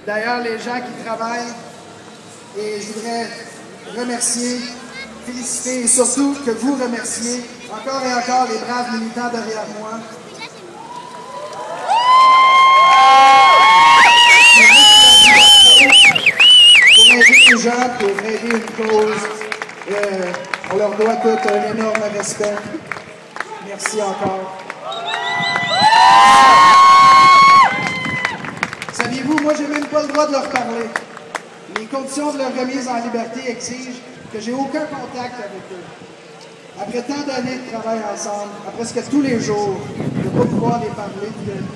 d'ailleurs les gens qui travaillent. Et je voudrais remercier, féliciter et surtout que vous remerciez encore et encore les braves militants derrière moi. Pour aider les gens, pour aider une cause. On leur doit tout un énorme respect. Merci encore. Saviez-vous, moi, j'ai même pas le droit de leur parler. Les conditions de leur remise en liberté exigent que j'ai aucun contact avec eux. Après tant d'années de travail ensemble, à presque tous les jours, de ne pas pouvoir les parler,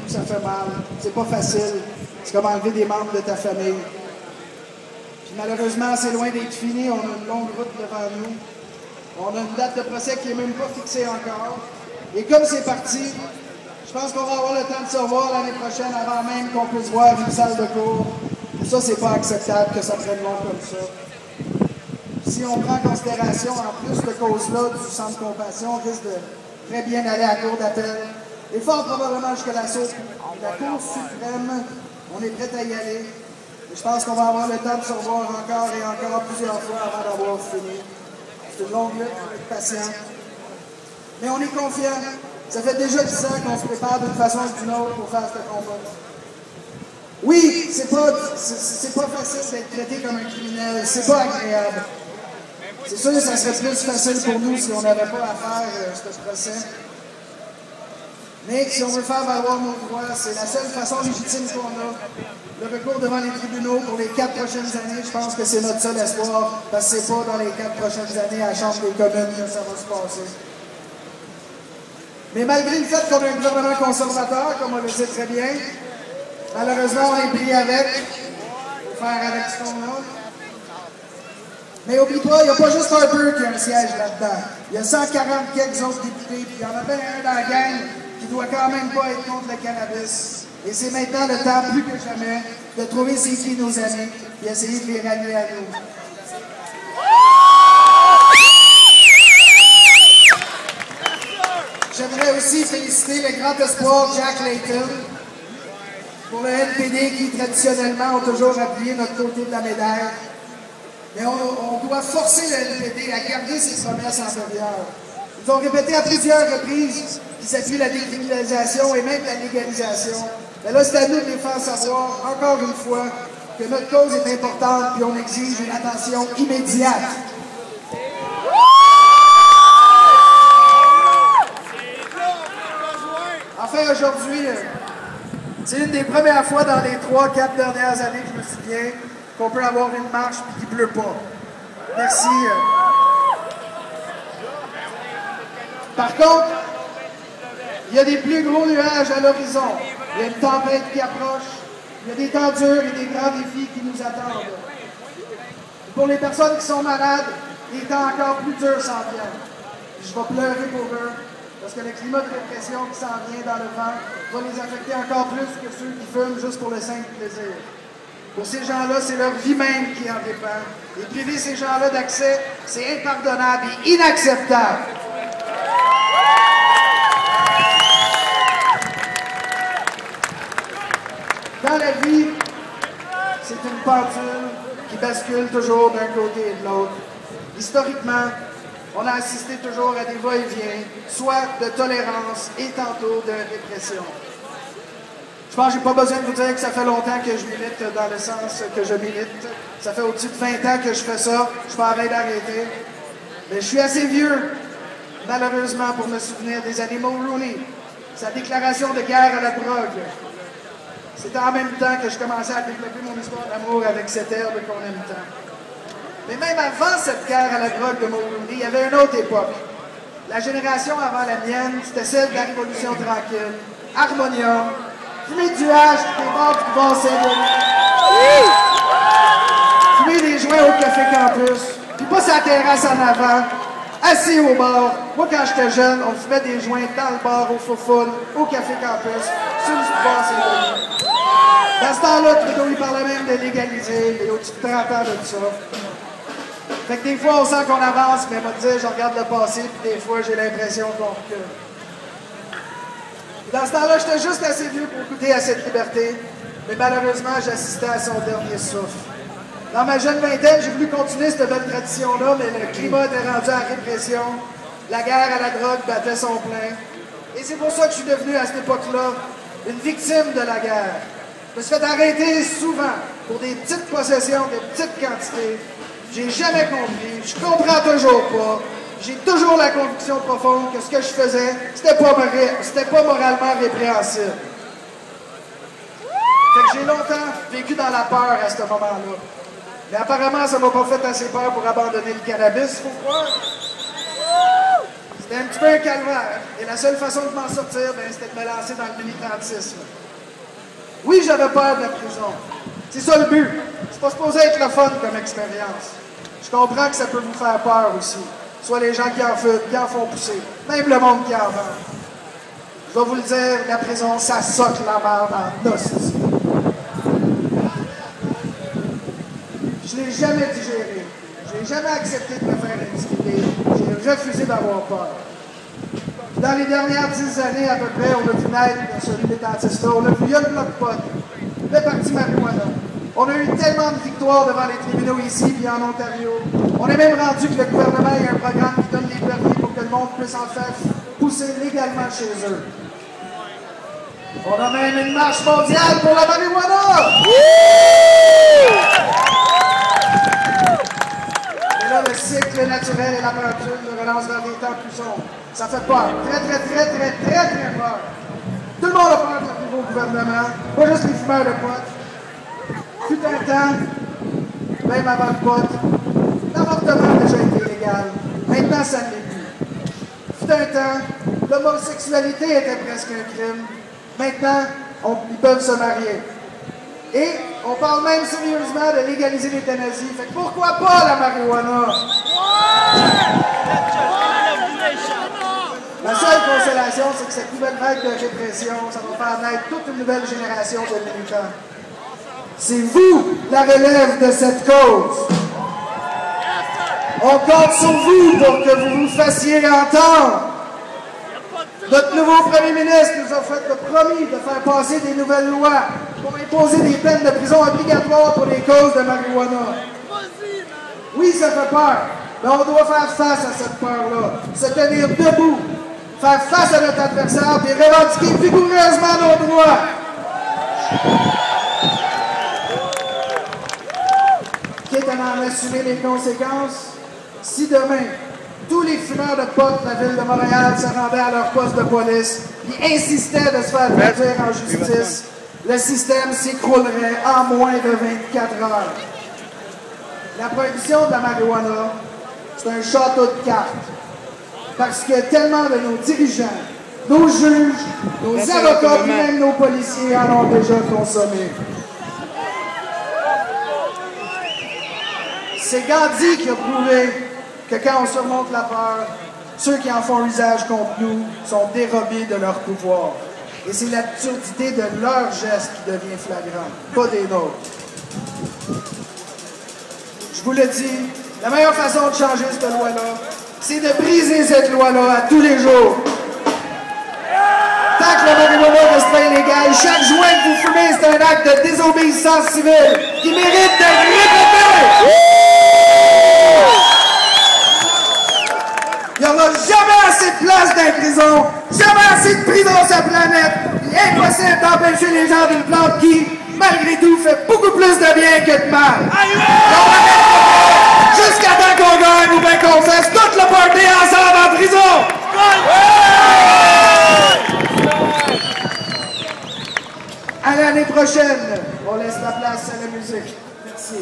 ça fait mal. C'est pas facile. C'est comme enlever des membres de ta famille. Puis malheureusement, c'est loin d'être fini. On a une longue route devant nous. On a une date de procès qui n'est même pas fixée encore. Et comme c'est parti, je pense qu'on va avoir le temps de se revoir l'année prochaine avant même qu'on puisse voir une salle de cours. Et ça, c'est pas acceptable que ça prenne long comme ça. Si on prend en considération, en plus de cause-là, du centre compassion, on risque de très bien aller à la cour d'appel. Et fort probablement jusqu'à la Cour suprême, on est prêt à y aller. Et je pense qu'on va avoir le temps de se revoir encore et encore plusieurs fois avant d'avoir fini. C'est une longue lutte, il faut être patient. Mais on est confiant. Ça fait déjà 10 ans qu'on se prépare d'une façon ou d'une autre pour faire ce combat. Oui, c'est pas facile d'être traité comme un criminel. C'est pas agréable. C'est sûr que ça serait plus facile pour nous si on n'avait pas à faire ce procès. Mais si on veut faire valoir nos droits, c'est la seule façon légitime qu'on a. Le recours devant les tribunaux pour les 4 prochaines années, je pense que c'est notre seul espoir, parce que c'est pas dans les 4 prochaines années à la Chambre des communes que ça va se passer. Mais malgré le fait qu'on a un gouvernement conservateur, comme on le sait très bien, malheureusement, on est pris avec. Il faut faire avec ce qu'on a. Mais oublie pas, il n'y a pas juste Harper qui a un siège là-dedans. Il y a 140 quelques autres députés, puis il y en a bien un dans la gang qui doit quand même pas être contre le cannabis. Et c'est maintenant le temps, plus que jamais, de trouver c'est qui nos amis, et essayer de les rallier à nous. J'aimerais aussi féliciter le grand espoir Jack Layton pour le NPD qui, traditionnellement, ont toujours appuyé notre côté de la médaille. Mais on doit forcer le NPD à garder ses promesses antérieures. Ils ont répété à plusieurs reprises qu'ils s'appuient la décriminalisation et même la légalisation. Mais là, c'est à nous de les faire savoir, encore une fois, que notre cause est importante et on exige une attention immédiate. Enfin, aujourd'hui, c'est une des premières fois dans les 3-4 dernières années que je me souviens qu'on peut avoir une marche et qu'il ne pleut pas. Merci. Par contre, il y a des plus gros nuages à l'horizon. Il y a une tempête qui approche. Il y a des temps durs et des grands défis qui nous attendent. Et pour les personnes qui sont malades, des temps encore plus durs s'en viennent. Je vais pleurer pour eux, parce que le climat de répression qui s'en vient dans le vent va les affecter encore plus que ceux qui fument juste pour le simple plaisir. Pour ces gens-là, c'est leur vie même qui en dépend. Et priver ces gens-là d'accès, c'est impardonnable et inacceptable. Dans la vie, c'est une pendule qui bascule toujours d'un côté et de l'autre. Historiquement, on a assisté toujours à des va-et-vient, soit de tolérance et tantôt de répression. Je pense que je n'ai pas besoin de vous dire que ça fait longtemps que je milite dans le sens que je milite. Ça fait au-dessus de 20 ans que je fais ça. Je suis pas en train d'arrêter. Mais je suis assez vieux, malheureusement, pour me souvenir des années Mulroney. Sa déclaration de guerre à la drogue. C'était en même temps que je commençais à développer mon histoire d'amour avec cette herbe qu'on aime tant. Mais même avant cette guerre à la drogue de Mulroney, il y avait une autre époque. La génération avant la mienne, c'était celle de la Révolution tranquille. Harmonium. Fumer du hache, des bords du bon Saint-Denis. Fumer des joints au Café Campus. Puis pas sur la terrasse en avant. Assis au bar. Moi, quand j'étais jeune, on fumait des joints dans le bar, au Foufoune, au Café Campus, sur le boulevard Saint-Denis. Dans ce temps-là, Trudeau, il parlait même de légaliser. Il y a au-dessus de 30 ans de ça. Fait que des fois, on sent qu'on avance, mais moi, je regarde le passé, puis des fois, j'ai l'impression qu'on recule. Dans ce temps-là, j'étais juste assez vieux pour goûter à cette liberté. mais malheureusement, j'assistais à son dernier souffle. Dans ma jeune vingtaine, j'ai voulu continuer cette belle tradition-là, mais le climat était rendu à la répression. La guerre à la drogue battait son plein. Et c'est pour ça que je suis devenu, à cette époque-là, une victime de la guerre. Je me suis fait arrêter souvent pour des petites possessions, des petites quantités. J'ai jamais compris, je comprends toujours pas. J'ai toujours la conviction profonde que ce que je faisais, c'était pas moralement répréhensible. Fait que j'ai longtemps vécu dans la peur à ce moment-là. Mais apparemment, ça m'a pas fait assez peur pour abandonner le cannabis, faut croire. C'était un petit peu un calvaire. Et la seule façon de m'en sortir, c'était de me lancer dans le militantisme. Oui, j'avais peur de la prison. C'est ça le but. C'est pas supposé être le fun comme expérience. Je comprends que ça peut vous faire peur aussi. Soit les gens qui en fument, qui en font pousser. Même le monde qui en vend. Je vais vous le dire, la prison, ça soque la merde en hostie. Je l'ai jamais digéré. Je n'ai jamais accepté de me faire intimider. J'ai refusé d'avoir peur. Dans les dernières 10 années, à peu près, on a vu naître ce militantisme-là. On a vu Young Bloc Pot, le Parti Marijuana. On a eu tellement de victoires devant les tribunaux ici et en Ontario. On est même rendu que le gouvernement ait un programme qui donne les permis pour que le monde puisse en faire pousser légalement chez eux. On a même une marche mondiale pour la marijuana! Et là, le cycle naturel et la peinture nous relance vers des temps plus sombres. Ça fait peur. Très peur. Tout le monde a peur de notre nouveau gouvernement. Pas juste les fumeurs de pot. Fut un temps, même avant le pot, l'avortement a déjà été légal. Maintenant, ça ne l'est plus. Fut un temps, l'homosexualité était presque un crime. Maintenant, ils peuvent se marier. Et on parle même sérieusement de légaliser l'euthanasie. Fait que pourquoi pas la marijuana? La seule consolation, c'est que cette nouvelle vague de répression, ça va faire naître toute une nouvelle génération de militants. C'est vous la relève de cette cause. On compte sur vous pour que vous vous fassiez entendre. Notre nouveau premier ministre nous a fait le promis de faire passer des nouvelles lois pour imposer des peines de prison obligatoires pour les causes de marijuana. Oui, ça fait peur, mais on doit faire face à cette peur-là, se tenir debout, faire face à notre adversaire et revendiquer vigoureusement nos droits. Quitte à en assumer les conséquences, si demain, tous les fumeurs de pot de la ville de Montréal se rendaient à leur poste de police et insistaient de se faire traduire en justice, le système s'écroulerait en moins de 24 heures. La prohibition de la marijuana, c'est un château de cartes. Parce que tellement de nos dirigeants, nos juges, nos avocats et même nos policiers en ont déjà consommé. C'est Gandhi qui a prouvé que quand on surmonte la peur, ceux qui en font usage contre nous sont dérobés de leur pouvoir. Et c'est l'absurdité de leurs gestes qui devient flagrante, pas des nôtres. Je vous le dis, la meilleure façon de changer cette loi-là, c'est de briser cette loi-là à tous les jours. Tant que le marijuana reste pas illégal, chaque joint que vous fumez, c'est un acte de désobéissance civile qui mérite d'être répété. Il n'y aura jamais assez de place dans les prisons, jamais assez de prison sur la planète. Il est impossible d'empêcher les gens d'une plante qui, malgré tout, fait beaucoup plus de bien que de mal. Jusqu'à temps qu'on gagne ou bien qu'on fasse tout le party ensemble en prison. À l'année prochaine, on laisse la place à la musique. Merci.